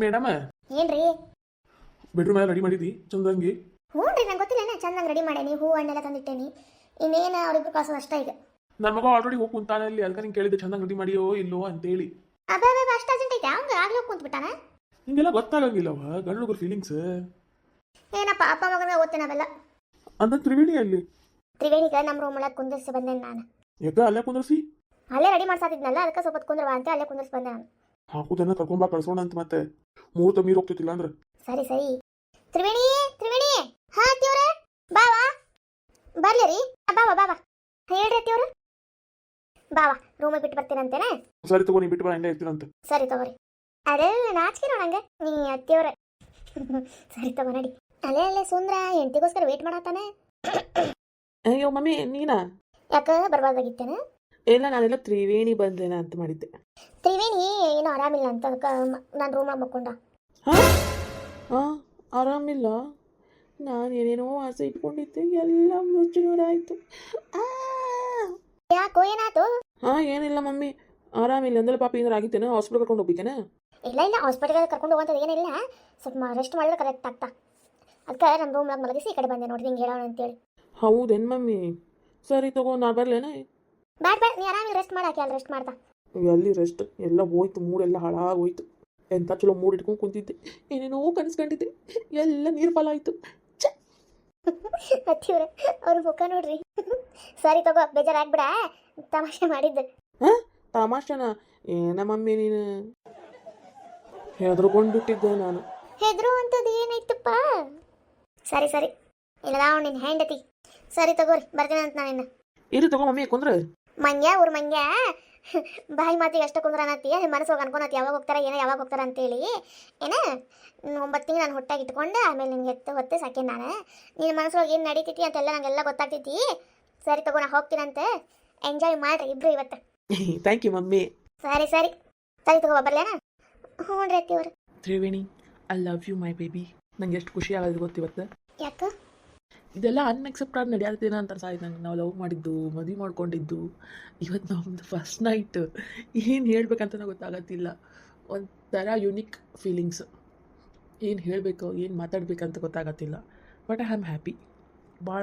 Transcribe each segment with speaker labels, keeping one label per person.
Speaker 1: Madam
Speaker 2: ಏನ್ರಿ?
Speaker 1: Bedroom ಎಲ್ಲ ready ಮಾಡಿದಿ ಚಂದಂಗಿ?
Speaker 2: ಹ್ಞೂ ರೀ, ನಂಗೆ ಗೊತ್ತಿಲ್ಲ ಚಂದಂಗೆ ರೆಡಿ ಮಾಡೇನಿ, ಹೂ ಹಣ್ಣೆಲ್ಲ ತಂದಿಟ್ಟೇನಿ. ಇನ್ನೇನು ಅವ್ರಿಬ್ರು ಕಳ್ಸೋದು ಅಷ್ಟೇ ಈಗ.
Speaker 1: ನನ್ನ ಮಗ ಆಲ್ರೆಡಿ ಹೋಗಿ ಕುಂತಾನೆ ಅಲ್ಲಿ, ಅದಕ್ಕೆ ನಿಂಗೆ ಕೇಳಿದ್ದೆ ಚಂದಂಗೆ ರೆಡಿ ಮಾಡಿಯೋ ಇಲ್ಲೋ ಅಂತೇಳಿ.
Speaker 2: ಅಬ್ಬಾ ಅಷ್ಟು ಅರ್ಜೆಂಟ್ ಐತೆ ಅವಂಗ? ಆಗ್ಲೂ ಕುಂತ್ಬಿಟ್ಟಾನ?
Speaker 1: ನಿಂಗೆಲ್ಲ ಗೊತ್ತಾಗಂಗಿಲ್ಲವ ಗಂಡು ಹುಡುಗರ ಫೀಲಿಂಗ್ಸ್.
Speaker 2: ಏನಪ್ಪ ಅಪ್ಪ ಮಗನ ಓದ್ತೇನೆ ಅವೆಲ್ಲ.
Speaker 1: ಅಂತ ತ್ರಿವೇಣಿ ಅಲ್ಲಿ
Speaker 2: ತ್ರಿವೇಣಿಗೆ ನಮ್ಮ ರೂಮ್ ಒಳಗೆ ಕುಂದಿರ್ಸಿ ಬಂದೇನೆ ನಾನು.
Speaker 1: ಯಾಕ ಅಲ್ಲೇ ಕುಂದ್ರಸಿ?
Speaker 2: ಅಲ್ಲೇ ರೆಡಿ ಮಾಡ್ಸಾತಿದ್ನಲ್ಲ, ಅದಕ್ಕೆ ಸ್ವಲ್ಪ ಕುಂದ್ರವ ಅಂತ ಅಲ್ಲೇ ಕುಂದಿರ್ಸಿ ಬಂದೆ ನಾನು.
Speaker 1: ಹಾಕುದನ್ನ ಕರ್ಕೊಂಬಾ ಕಳ್ಸೋಣ ಅಂತ ಮತ್ತೆ ಮುಹೂರ್ತ ಮೀರ್ ಹೋಗ್ತಿಲ್ಲ ಅಂದ್ರೆ.
Speaker 2: ಸರಿ ಸರಿ. ತ್ರಿವೇಣಿ ತ್ರಿವೇಣಿ, ಹಾ ಅತ್ತಿಯವ್ರೆ ಬಾವಾ, ಬರ್ಲಿ ರೀ. ಬಾವಾ ಬಾವಾ, ಹೇಳ್ರಿ ಅತ್ತಿಯವ್ರು. ಬಾವಾ, ರೂಮಿಗೆ ಬಿಟ್ಟು ಬರ್ತೀನಂತೇನೆ.
Speaker 1: ಸರಿ ತಗೋ, ನೀ ಬಿಟ್ಟು ಬಾ, ಇಲ್ಲೇ ಇರ್ತೀನಂತೆ.
Speaker 2: ಸರಿ ತಗೋರಿ. ಅದೇ ನಾಚಿಕೆ ನೋಡಂಗೆ ನೀ ಅತ್ತಿಯವ್ರೆ. ಸರಿ ತಗೋ ನಡಿ. ಅಲ್ಲೇ ಸುಂದ್ರ ಹೆಂಡತಿಗೋಸ್ಕರ ವೇಟ್ ಮಾಡತ್ತಾನೆ.
Speaker 3: ಅಯ್ಯೋ ಮಮ್ಮಿ ನೀನಾ?
Speaker 2: ಯಾಕ ಬರ್ಬಾರ್ದಾಗಿತ್ತೇನೆ?
Speaker 3: ಇಲ್ಲ, ನಾನೆಲ್ಲ ತ್ರಿವೇಣಿ ಬಂದೇನ ಅಂತ ಮಾಡಿದ್ದೆ.
Speaker 2: ತ್ರಿವೇಣಿ ಏನೋ ಆರಾಮಿಲ್ಲ ಅಂತ ಅದಕ್ಕೆ ನಾನು ರೂಮ್ನಾಗ ಮಕ್ಕೊಂಡ.
Speaker 3: ಹಾಂ, ಆರಾಮಿಲ್ಲ. ನಾನು ಏನೇನೋ ಆಸೆ ಇಟ್ಕೊಂಡಿದ್ದೆ, ಎಲ್ಲ ಮುಚ್ಚುನೂರಾಯಿತು.
Speaker 2: ಯಾಕೋ ಏನಾಯ್ತು?
Speaker 3: ಹಾಂ, ಏನಿಲ್ಲ ಮಮ್ಮಿ, ಆರಾಮಿಲ್ಲ ಅಂದ್ರೆ ಪಾಪ ಏನಾರು ಆಗಿತ್ತೇನೆ, ಹಾಸ್ಪಿಟಲ್ ಕರ್ಕೊಂಡು ಹೋಗ್ಬೇಕೇನೆ?
Speaker 2: ಇಲ್ಲ ಇಲ್ಲ, ಹಾಸ್ಪಿಟಲ್ಗೆ ಕರ್ಕೊಂಡು ಹೋಗೋಂಥದ್ದು ಏನಿಲ್ಲ, ಸ್ವಲ್ಪ ರೆಸ್ಟ್ ಮಾಡಿದ್ರೆ ಕರೆಕ್ಟ್ ಆಗ್ತಾ. ಅದಕ್ಕೆ ನನ್ನ ರೂಮ್ನಾಗ ಮಲಗಿಸಿ ಈ ಕಡೆ ಬಂದೆ ನೋಡಿ, ನಿಂಗೆ ಹೇಳೋಣ ಅಂತೇಳಿ.
Speaker 3: ಹೌದೇನು ಮಮ್ಮಿ? ಸರಿ ತಗೋ, ನಾನು ಬರಲೇನೆ?
Speaker 2: ಬ್ಯಾಡ್ ನೀ ಆರಾಮಿಗೆ ರೆಸ್ಟ್ ಮಾಡಾಕಿ, ಅಲ್ಲಿ ರೆಸ್ಟ್ ಮಾಡ್ತಾ.
Speaker 3: ಎಲ್ಲಿ ರೆಸ್ಟ್, ಎಲ್ಲ ಹೋಯ್ತು, ಮೂಡೆಲ್ಲ ಹಾಳಾಗೋಯ್ತು. ಎಂಥ ಚಲೋ ಮೂಡ್ ಇಟ್ಕೊಂಡು ಕುಂತಿದ್ದೆ, ಏನೇನೋ ಕನಸ್ಕೊಂಡಿದ್ದೆ, ಎಲ್ಲ ನೀರು ಪಾಲಾಯಿತು.
Speaker 2: ಅತ್ತಿವ್ರೆ ಅವ್ರ ಮುಖ ನೋಡ್ರಿ. ಸರಿ ತಗೋ, ಬೇಜಾರಾಗ್ಬಿಡ, ತಮಾಷೆ ಮಾಡಿದ್ದೆ.
Speaker 3: ಹಾಂ, ತಮಾಷೆನ? ಏನ ಮಮ್ಮಿ ನೀನು? ಹೆದರ್ಕೊಂಡ್ಬಿಟ್ಟಿದ್ದೆ ನಾನು.
Speaker 2: ಹೆದ್ರು ಅಂಥದ್ದು ಏನಾಯ್ತಪ್ಪ? ಸರಿ ಸರಿ, ಇಲ್ಲ ನಿನ್ನ ಹೆಂಡತಿ. ಸರಿ ತಗೋರಿ, ಬರ್ತೀನಿ ಅಂತ ನಾನಿನ್ನ.
Speaker 3: ಇರು ತಗೋ ಮಮ್ಮಿ, ಕುಂದ್ರೆ.
Speaker 2: ಮಂಗ್ಯ ಊರು ಮಂಗ್ಯ, ಬಾಯಿ ಮಾತಿಗೆ ಅಷ್ಟ ಕುಂದ್ರ ಅನ್ನತ್ತಿ, ಮನಸ್ಸು ಹೋಗಿ ಅನ್ಕೊನತ್ತಿ ಯಾವಾಗ ಹೋಗ್ತಾರ ಏನೋ ಯಾವಾಗ ಹೋಗ್ತಾರ ಅಂತೇಳಿ. ಏನ 9 ತಿಂಗಳು ನಾನು ಹೊಟ್ಟಾಗಿ ಇಟ್ಕೊಂಡು ಆಮೇಲೆ ನಿನ್ಗೆ ಎತ್ತು ಹೊತ್ತೆ ಸಾಕೆ ನಾನು. ನಿನ್ನ ಮನಸ್ಸೊಳಗೆ ಏನು ನಡೀತೈತಿ ಅಂತೆಲ್ಲ ನಂಗೆಲ್ಲ ಗೊತ್ತಾಗ್ತೈತಿ. ಸರಿ ತಗೋ, ನಾ ಹೋಗ್ತೀನಂತೆ, ಎಂಜಾಯ್ ಮಾಡ್ರಿ ಇಬ್ರು ಇವತ್ತು.
Speaker 3: Thank you mummy.
Speaker 2: ಸರಿ ಸರಿ ಸರಿ ತಗೋ, ಬರ್ಲೇನಾ? ಹ್ಞೂ ರೀ ಅತ್ತಿಯವ್ರು.
Speaker 3: Triveni, I love you my baby. ನಂಗೆ ಎಷ್ಟು ಖುಷಿ ಆಗೋದು ಗೊತ್ತಿವತ್ತು.
Speaker 2: ಯಾಕ?
Speaker 3: ಇದೆಲ್ಲ ಅನ್ಎಕ್ಸೆಪ್ಟಾಗಿ ನಡೆಯತ್ತೇನೋ ಅಂತ ಸಾಯ್ತು ನಂಗೆ. ನಾವು ಲವ್ ಮಾಡಿದ್ದು, ಮದುವೆ ಮಾಡ್ಕೊಂಡಿದ್ದು, ಇವತ್ತು ನಮ್ಮದು ಫಸ್ಟ್ ನೈಟ್. ಏನು ಹೇಳ್ಬೇಕಂತ ಗೊತ್ತಾಗತ್ತಿಲ್ಲ. ಒಂಥರ ಯುನಿಕ್ ಫೀಲಿಂಗ್ಸ್. ಏನು ಹೇಳಬೇಕು, ಏನು ಮಾತಾಡ್ಬೇಕಂತ ಗೊತ್ತಾಗತ್ತಿಲ್ಲ. But I am happy. ಭಾಳ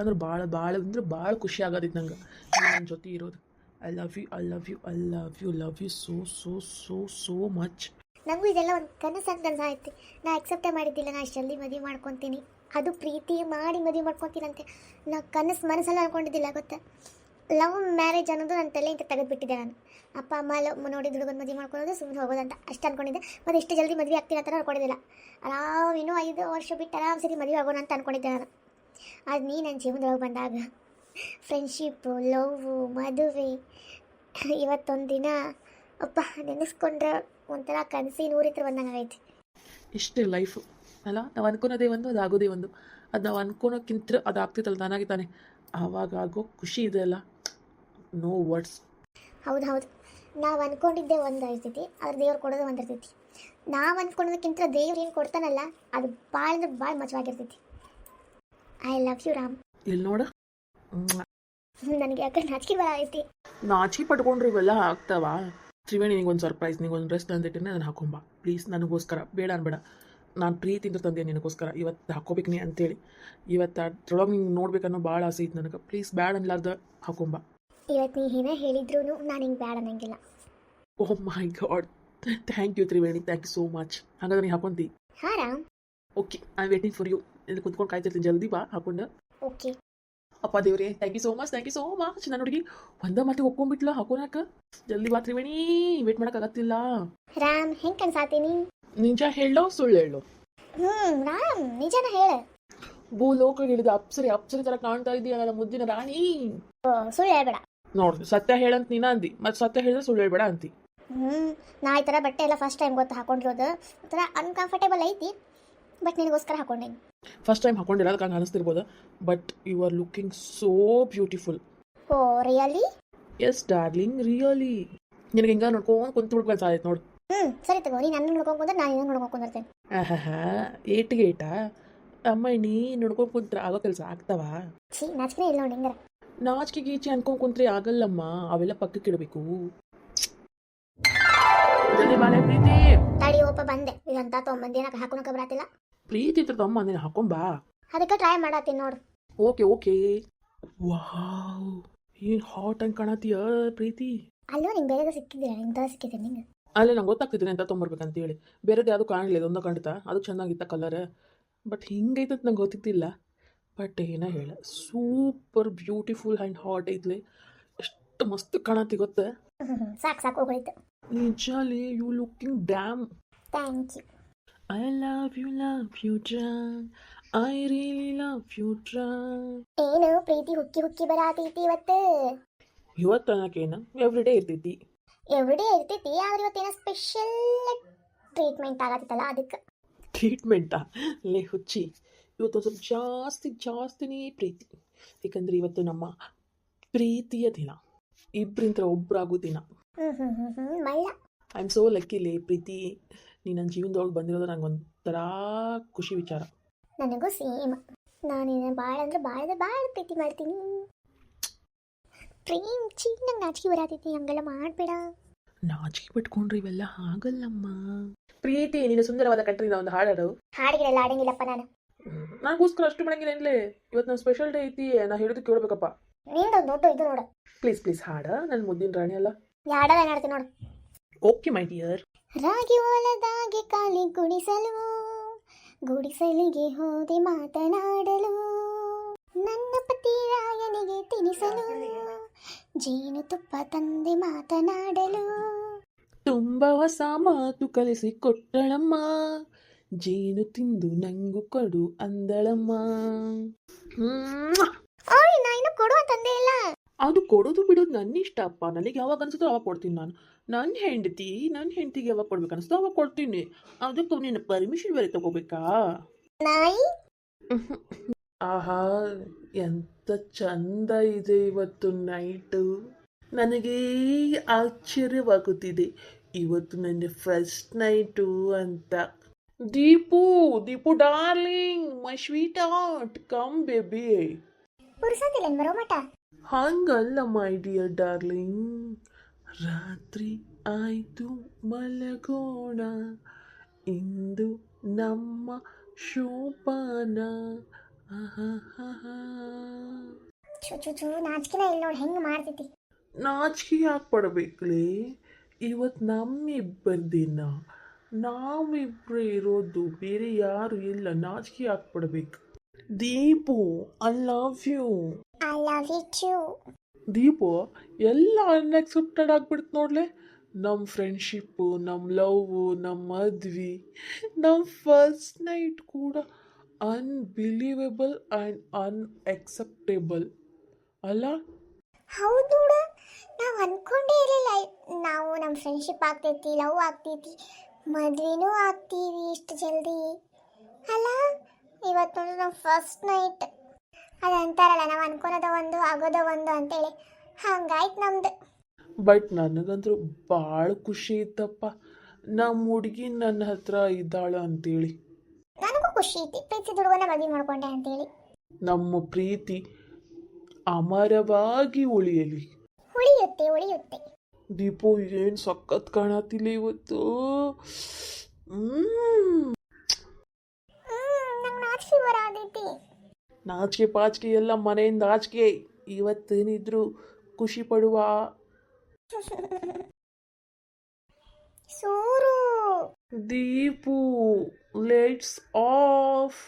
Speaker 3: ಅಂದ್ರೆ ಭಾಳ ಖುಷಿ ಆಗೋದಿತ್ತು ನಂಗೆ ನನ್ನ ಜೊತೆ ಇರೋದು. I love you, I love you, I love you, love you so so so so much.
Speaker 2: ನನಗೂ ಇದೆಲ್ಲ ಒಂದು ಕನಸು ಅಂತ ಅನ್ಸಾಯ್ತು. ನಾ ಅಕ್ಸೆಪ್ಟೇ ಮಾಡಿದ್ದಿಲ್ಲ, ನಾ ಅಷ್ಟಲ್ಲಿ ಮದುವೆ ಮಾಡ್ಕೊತೀನಿ, ಅದು ಪ್ರೀತಿ ಮಾಡಿ ಮದುವೆ ಮಾಡ್ಕೊತೀನಂತೆ. ನಾ ಮನಸ್ಸಲ್ಲಿ ಅನ್ಕೊಂಡಿದ್ದಿಲ್ಲ ಗೊತ್ತಾ. ಲವ್ ಮ್ಯಾರೇಜ್ ಅನ್ನೋದು ನನ್ನ ತಲೆ ಅಂತ ತೆಗೆದುಬಿಟ್ಟಿದ್ದೆ ನಾನು. ಅಪ್ಪ ಅಮ್ಮ ಲವ್ ನೋಡಿ ಹುಡುಗನ ಮದುವೆ ಮಾಡ್ಕೊಳ್ಳೋದು, ಸುಮ್ಮನೆ ಹೋಗೋದಂತ ಅಷ್ಟು ಅನ್ಕೊಂಡಿದ್ದೆ. ಮತ್ತು ಇಷ್ಟು ಜಲ್ದಿ ಮದುವೆ ಆಗ್ತೀನಿ ಅಂತ ಅನ್ಕೊಂಡಿದ್ದಿಲ್ಲ. ಆರಾಮ್ ಇನ್ನೂ 5 ವರ್ಷ ಬಿಟ್ಟು ಆರಾಮ್ ಸರಿ ಮದುವೆ ಆಗೋಣ ಅಂತ ಅನ್ಕೊಂಡಿದ್ದೆ ನಾನು. ಅದು ನೀ ನನ್ನ ಜೀವನದೊಳಗೆ ಬಂದಾಗ ಫ್ರೆಂಡ್ಶಿಪ್ಪು, ಲವ್ವು, ಮದುವೆ, ಇವತ್ತೊಂದು ದಿನ ಅಪ್ಪ ನೆನೆಸ್ಕೊಂಡ್ರೆ ಒಂಥರ ಕನಸಿ ನೂರಿತ್ರ ಬಂದಂಗೆ ಆಗೈತಿ.
Speaker 3: ಇಷ್ಟೇ ಲೈಫು ಅಲ್ಲ. ನಾವು ಅನ್ಕೊಳೋದೇ ಒಂದು, ಅದು ಆಗೋದೇ ಒಂದು. ಅದು ನಾವು ಅನ್ಕೊಳೋಕ್ಕಿಂತ ಅದು ಆಗ್ತಿತ್ತಲ್ಲ ತಾನಾಗಿ ತಾನೆ. ಆವಾಗ ಆಗೋ ಖುಷಿ ಇದೆ ಅಲ್ಲ, ನೋ ವರ್ಡ್ಸ್.
Speaker 2: ಹೌದು ಹೌದು, ನಾವು ಅಂದ್ಕೊಂಡಿದ್ದೆ ಒಂದು ಇರ್ತೈತಿ, ಅದ್ರ ದೇವ್ರು ಕೊಡೋದು ಒಂದು ಇರ್ತೈತಿ. ನಾವು ಅಂದ್ಕೊಳೋದಕ್ಕಿಂತ ದೇವ್ರು ಏನು ಕೊಡ್ತಾನಲ್ಲ, ಅದು ಭಾಳ ಅಂದ್ರೆ ಭಾಳ ಮಜವಾಗಿರ್ತೈತಿ. I love you Ram.
Speaker 3: ಇಲ್ಲಿ ನೋಡ,
Speaker 2: ನನಗೆ ಯಾಕೆ ನಾಚಿಕೆ ಬರ ಐತಿ.
Speaker 3: ನಾಚಿ ಪಟ್ಕೊಂಡ್ರೆ ಇವೆಲ್ಲ ಆಗ್ತಾವ. ತ್ರಿವೇಣಿ, ನಿಗೊಂದು ಸರ್ಪ್ರೈಸ್, ನಿಗೊಂದು ಡ್ರೆಸ್ ತಂದಿಟ್ಟಿನಿ, ಅದನ್ನು ಹಾಕೊಂಬ ಪ್ಲೀಸ್. ನನಗೋಸ್ಕರ, ಬೇಡ ಅನ್ಬೇಡ, ನಾನು ಪ್ರೀತಿಯಿಂದ ತಂದೆ ನಿನಗೋಸ್ಕರ. ಇವತ್ತು ಹಾಕೋಬೇಕು ನೀ ಅಂತೇಳಿ. ಇವತ್ತು ಅದ್ರೊಳಗೆ ನಿಂಗೆ ನೋಡ್ಬೇಕನ್ನೋ ಭಾಳ ಆಸೆ ಇತ್ತು ನನಗೆ. ಪ್ಲೀಸ್ ಬ್ಯಾಡ ಅನ್ಲಾರ್ದ ಹಾಕೊಂಬ.
Speaker 2: ಇವತ್ತು ನೀ ಏನೇ ಹೇಳಿದ್ರು ನಾನು ಹಿಂಗೆ ಬ್ಯಾಡ ಅನ್ನಂಗಿಲ್ಲ.
Speaker 3: Oh my god, thank you Triveni, thank you so much. ಹಾಗಾದ್ರೆ ನೀ ಹಾಕೊಂತಿ?
Speaker 2: ಹಾಂ Ram.
Speaker 3: Okay, I am waiting for you. ಇಲ್ಲಿ ಕುತ್ಕೊಂಡು ಕಾಯ್ತಿರ್ತೀನಿ, ಜಲ್ದಿ ಬಾ ಹಾಕೊಂಡು.
Speaker 2: ಓಕೆ.
Speaker 3: ಅಪ್ಪ ದೇವ್ರೆ, thank you so much, thank you so much. ನನ್ನ ಹುಡುಗಿ ಒಂದ ಮಾತಿಗೆ ಒಪ್ಕೊಂಡ್ಬಿಟ್ಲ ಹಾಕೋನಾಕ. ಜಲ್ದಿ ಬಾ ತ್ರಿವೇಣಿ, ವೇಟ್ ಮಾಡೋಕ್ಕಾಗತ್ತಿಲ್ಲ.
Speaker 2: ರಾಮ್, ಹೆಂಗೆ ಕನ್ಸಾತೀನಿ?
Speaker 3: ನಿಜ ಹೇಳೋ ಸುಳ್ಳು ಹೇಳು?
Speaker 2: ರಾಮ್, ನಿಜನ ಹೇಳ.
Speaker 3: ಭೂಲೋಕ ಹಿಡಿದ ಅಪ್ಸರಿ ತರ ಕಾಣ್ತಾ ಇದೀಯ ನನ್ನ ಮುದ್ದಿನ ರಾಣಿ.
Speaker 2: ಸುಳ್ಳು ಹೇಳ್ಬೇಡ.
Speaker 3: ನೋಡ್ರಿ, ಸತ್ಯ ಹೇಳಂತ ನೀನ ಅಂದಿ, ಮತ್ತೆ ಸತ್ಯ ಹೇಳಿದ್ರೆ ಸುಳ್ಳು ಹೇಳ್ಬೇಡ ಅಂತಿ.
Speaker 2: ನಾ ಈ ಥರ ಬಟ್ಟೆ ಎಲ್ಲ ಫಸ್ಟ್ ಟೈಮ್ ಗೊತ್ತಾ ಹಾಕೊಂಡಿರೋದು. ಒಂಥರ ಅನ್ಕಂಫರ್ಟೇಬಲ್ ಐತಿ, ಬಟ್ ನಿನಗೋಸ್ಕರ ಹಾಕೊಂಡೇನಿ.
Speaker 3: ಫಸ್ಟ್ ಟೈಮ್ ಹಾಕೊಂಡಿಲ್ಲ, ಅದಕ್ಕೆ ಹಂಗೆ ಅನಿಸ್ತಿರ್ಬೋದು. But you are looking so beautiful.
Speaker 2: Oh really?
Speaker 3: Yes darling, really. ನಿನಗೆ ಹಿಂಗ ನೋಡ್ಕೊಂಡು ಕುಂತು ಬಿಡ್ಬೇಕು ಸಾಯ್ತು ನೋಡು.
Speaker 2: ಸರಿ ತಗೋ, ನೀನು ನನ್ನ ನೋಡ್ಕೊಂಡು ಕುಂದ್ರೆ ನಾನು ಇನ್ನೊಂದು ನೋಡ್ಕೊಂಡು ಕುಂದಿರ್ತೇನೆ.
Speaker 3: ಏಟಿಗೆ ಏಟ ಅಮ್ಮ, ನೀ ನೋಡ್ಕೊಂಡು ಕುಂತ್ರ ಆಗೋ ಕೆಲಸ ಆಗ್ತಾವ?
Speaker 2: ಛೀ, ನಾಚಿಕೆ ಇಲ್ಲ ನೋಡಿ ಹಿಂಗಾರ.
Speaker 3: ನಾಚಿಕೆ ಗೀಚಿ ಅನ್ಕೊಂಡ್ ಕುಂತ್ರೆ ಆಗಲ್ಲಮ್ಮ, ಅವೆಲ್ಲ ಪಕ್ಕಕ್ಕೆ ಇಡಬೇಕು. ಜಲ್ದಿ ಬಾಲೆ ಪ್ರೀತಿ.
Speaker 2: ತಡಿ ಹೋಪ ಬಂದೆ ಇದಂತ ತೊಂಬಂದಿನ ಹಾಕೊಳಕ ಬರತ್ತಿಲ್ಲ.
Speaker 3: ಪ್ರೀತಿ ಇತ್ರ ತಮ್ಮ ನೀನು ಹಾಕೊಂಬಾ.
Speaker 2: ಅದಕ್ಕೆ ಟ್ರೈ ಮಾಡತ್ತೀನಿ ನೋಡು.
Speaker 3: Okay okay. ವಾವ್, ಏನು ಹಾಟ್ ಹಂಗೆ ಕಾಣತ್ತೀಯ ಪ್ರೀತಿ.
Speaker 2: ಅಲ್ಲೋ ನಿಂಗೆ ಬೇರೆ ಸಿಕ್ಕಿದ್ದೀರಾ ಇಂಥ ಸಿಕ್ಕಿದ್ದೀನಿ ನಿಂಗೆ.
Speaker 3: ಅಲ್ಲೇ ನಂಗೆ ಗೊತ್ತಾಗ್ತಿದ್ದೀನಿ ಅಂತ ತೊಗೊಂಬರ್ಬೇಕಂತೇಳಿ. ಬೇರೆದು ಯಾವುದು ಕಾಣಲಿಲ್ಲ, ಇದೊಂದು ಖಂಡಿತ ಅದು ಚೆನ್ನಾಗಿತ್ತ ಕಲರ್. ಬಟ್ ಹಿಂಗೈತತ್ ನಂಗೆ ಗೊತ್ತಿದ್ದಿಲ್ಲ. ಬಟ್ ಏನ ಹೇಳ, ಸೂಪರ್ ಬ್ಯೂಟಿಫುಲ್ ಆ್ಯಂಡ್ ಹಾಟ್ ಐತ್ಲಿ. ಎಷ್ಟು ಮಸ್ತ್ ಕಾಣತ್ತಿ ಗೊತ್ತ.
Speaker 2: ಸಾಕು ಸಾಕು ಹೋಯ್ತು.
Speaker 3: ನಿಜಾಲಿ you looking damn.
Speaker 2: Thank you.
Speaker 3: I love you ಜಾನ್, ಐ ರಿಯಲಿ ಲವ್ ಯು ಜಾನ್.
Speaker 2: ಏನು ಪ್ರೀತಿ ಹುಕ್ಕಿ ಹುಕ್ಕಿ ಬರಾತೈತಿ ಇವತ್ತು.
Speaker 3: ಇವತ್ತು ಅನ್ನೋಕೇನು ಎವ್ರಿ ಡೇ ಇರ್ತೈತಿ.
Speaker 2: ಎವ್ರಿಡೇ ಇರ್ತೈತಿ, ಆದ್ರೆ ಇವತ್ತೇನೋ ಸ್ಪೆಷಲ್ ಟ್ರೀಟ್ಮೆಂಟ್ ಆಗತ್ತಿತ್ತಲ್ಲ ಅದಕ್ಕೆ.
Speaker 3: ಟ್ರೀಟ್ಮೆಂಟಾ? ಲೇ ಹುಚ್ಚಿ, ಇವತ್ತು ಸ್ವಲ್ಪ ಜಾಸ್ತಿನೇ ಪ್ರೀತಿ. ಏಕೆಂದರೆ ಇವತ್ತು ನಮ್ಮ ಪ್ರೀತಿಯ ದಿನ, ಇಬ್ಬರಿಂತ ಒಬ್ಬರಾಗೋ ದಿನ.
Speaker 2: ಮಳ್ಳ.
Speaker 3: ಐ ಆಮ್ ಸೋ ಲಕ್ಕಿ ಲೇ ಪ್ರೀತಿ. ನೀ ನನ್ನ ಜೀವನದೊಳಗೆ ಬಂದಿರೋದು ನಂಗೆ ಒಂಥರ ಖುಷಿ ವಿಚಾರ.
Speaker 2: ನನಗೂ ಸೇಮ್. ನಾನು ಭಾಳ ಅಂದ್ರೆ ಭಾಳ ಪ್ರೀತಿ ಮಾಡ್ತೀನಿ. ಪ್ರೇಮ್ ಚೀ, ನಂಗೆ ನಾಚಿಕೆ ಬರಾತೈತಿ, ಹಂಗೆಲ್ಲ ಮಾಡಬೇಡ.
Speaker 3: ನಾಚಿಕೆ ಬಿಟ್ಕೊಂಡ್ರೆ ಇವೆಲ್ಲ ಆಗಲ್ಲಮ್ಮ. ಪ್ರೀತಿ, ನೀನು ಸುಂದರವಾದ ಕಂಟ್ರಿನ ಒಂದು ಹಾಡಾಡು.
Speaker 2: ಹಾಡಿಗೆಲ್ಲ ಆಡಂಗಿಲ್ಲಪ್ಪ ನಾನು.
Speaker 3: ನನಗೋಸ್ಕರ ಅಷ್ಟು ಮಾಡಂಗಿಲ್ಲ ಏನ್ಲೇ. ಇವತ್ತು ನಮ್ಮ ಸ್ಪೆಷಲ್ ಡೇ ಐತಿ, ನಾ ಹೇಳಿದ್ದು ಕೇಳ್ಬೇಕಪ್ಪ.
Speaker 2: ನಿಂದೊಂದು ನೋಟು ಇದು ನೋಡು.
Speaker 3: ಪ್ಲೀಸ್ ಹಾಡ, ನನ್ನ ಮುದ್ದಿನ ರಾಣಿ ಅಲ್ಲ.
Speaker 2: ಯಾಡಲ್ಲ ನಾಡ್ತೀನಿ ನೋಡು.
Speaker 3: Okay my dear.
Speaker 2: ರಾಗಿ ಓಲದಾಗೆ ಕಾಲಿ ಗುಡಿಸಲಿಗೆ ಹೋದೆ ಮಾತನಾಡಲು, ನನ್ನ ಪತಿ ರಾಯನಿಗೆ ತಿನಿಸಲು, ಜೇನು ತುಪ್ಪ ತಂದೆ ಮಾತನಾಡಲು.
Speaker 3: ತುಂಬ ಹೊಸ ಮಾತು ಕಲಿಸಿ ಕೊಟ್ಟಳಮ್ಮ, ಜೇನು ತಿಂದು ನಂಗು ಕೊಡು ಅಂದಳಮ್ಮ.
Speaker 2: ಓಯ್, ನಾ ಇನ್ನು ಕೊಡು ಅಂತಂದೆ ಇಲ್ಲ.
Speaker 3: ಅದು ಕೊಡೋದು ಬಿಡೋದು ನನ್ನ ಇಷ್ಟ ಅಪ್ಪ. ನನಗೆ ಯಾವಾಗ ಅನ್ಸುತ್ತೋ ಅವಾಗ ಕೊಡ್ತೀನಿ ನಾನು. ನನ್ನ ಹೆಂಡತಿಗೆ ಯಾವಾಗ ಕೊಡ್ಬೇಕು ಅನಿಸ್ತೋ ಅವಾಗ ಕೊಡ್ತೀನಿ. ಅದಕ್ಕೆ ನಿನ್ನ ಪರ್ಮಿಷನ್ ಬೇರೆ ತಗೋಬೇಕಾ?
Speaker 2: ನಾಯಿ.
Speaker 3: ಆಹಾ, ಎಂತ ಚಂದ ಇದೆ ಇವತ್ತು ನೈಟು. ನನಗೆ ಆಶ್ಚರ್ಯವಾಗುತ್ತಿದೆ, ಇವತ್ತು ನನ್ನ ಫಸ್ಟ್ ನೈಟು ಅಂತ. Deepu darling, my sweet heart, come baby.
Speaker 2: ಪುರುಸಂದಿಲ್ಲ ಬರೋ ಮಟ.
Speaker 3: ಹಂಗಲ್ಲ ಮೈ ಡಿಯರ್ ಡಾರ್ಲಿಂಗ್. ರಾತ್ರಿ ಆಯ್ತು ಮಲಗೋಣ, ಇಂದು ನಮ್ಮ ಶೋಭಾನ.
Speaker 2: ಚು ನಾಚಿಕೆನ ಇಲ್ಲ ನೋಡಿ ಹೆಂಗೆ ಮಾಡ್ತೈತಿ.
Speaker 3: ನಾಚಿಕೆ ಯಾಕೆ ಪಡ್ಬೇಕ್ಲೇ? ಇವತ್ತು ನಮ್ಮಿಬ್ಬರ ದಿನ, ನಾವಿಬ್ಬರೇ ಇರೋದು, ಬೇರೆ ಯಾರು ಇಲ್ಲ. ನಾಚಿಕೆ ಯಾಕೆ ಪಡ್ಬೇಕು? Deepu, I love you.
Speaker 2: I love you too.
Speaker 3: Deepu, ಎಲ್ಲ ಅನ್ಎಕ್ಸೆಪ್ಟೆಡ್ ಆಗ್ಬಿಡ್ತು ನೋಡ್ಲೆ. ನಮ್ಮ ಫ್ರೆಂಡ್ಶಿಪ್ಪು, ನಮ್ಮ ಲವ್, ನಮ್ಮ ಮದ್ವಿ, ನಮ್ಮ ಫಸ್ಟ್ ನೈಟ್ ಕೂಡ ಅನ್ಬಿಲೀವೇಬಲ್ ಆ್ಯಂಡ್ ಅನ್ಎಕ್ಸೆಪ್ಟೇಬಲ್ ಅಲ್ಲ?
Speaker 2: ಹೌದು ನೋಡ, ನಾವು ಅನ್ಕೊಂಡೇ ಇರಲಿಲ್ಲ ನಾವು ನಮ್ಮ ಫ್ರೆಂಡ್ಶಿಪ್ ಆಗ್ತೈತಿ, ಲವ್ ಆಗ್ತೈತಿ, ಮದ್ವೆನೂ ಆಗ್ತೀವಿ ಇಷ್ಟು ಜಲ್ದಿ ಅಲ್ಲ. ಇವತ್ತು ನಮ್ಮ ಫಸ್ಟ್ ನೈಟ್. ಅದು ಅಂತಾರಲ್ಲ, ನಾವು ಅನ್ಕೊಳೋದ ಒಂದು ಆಗೋದ ಒಂದು ಅಂತೇಳಿ, ಹಂಗಾಯ್ತು ನಮ್ದು.
Speaker 3: ಬಟ್ ನನಗಂತೂ ಭಾಳ ಖುಷಿ ಇತ್ತಪ್ಪ, ನಮ್ಮ ಹುಡುಗಿ ನನ್ನ ಹತ್ರ ಇದ್ದಾಳ ಅಂತೇಳಿ.
Speaker 2: ನನಗೂ ಖುಷಿ ಐತಿ, ಪ್ರೀತಿ ದುಡುಗನ ಮದುವೆ ಮಾಡ್ಕೊಂಡೆ ಅಂತೇಳಿ.
Speaker 3: ನಮ್ಮ ಪ್ರೀತಿ ಅಮರವಾಗಿ ಉಳಿಯಲಿ.
Speaker 2: ಉಳಿಯುತ್ತೆ.
Speaker 3: ದೀಪು, ಏನು ಸಖತ್ ಕಾಣತಿಲ್ಲ ಇವತ್ತು.
Speaker 2: ನಂಗೆ ನಾಚಿಕೆ ಬರಾದೈತಿ.
Speaker 3: ನಾಚಿಕೆ ಪಾಚಿಕೆ ಎಲ್ಲ ಮನೆಯಿಂದ ಆಚಿಕೆ. ಇವತ್ತೇನಿದ್ರು ಖುಷಿ ಪಡುವ.
Speaker 2: ಸೂರು.
Speaker 3: Deepu, let's of.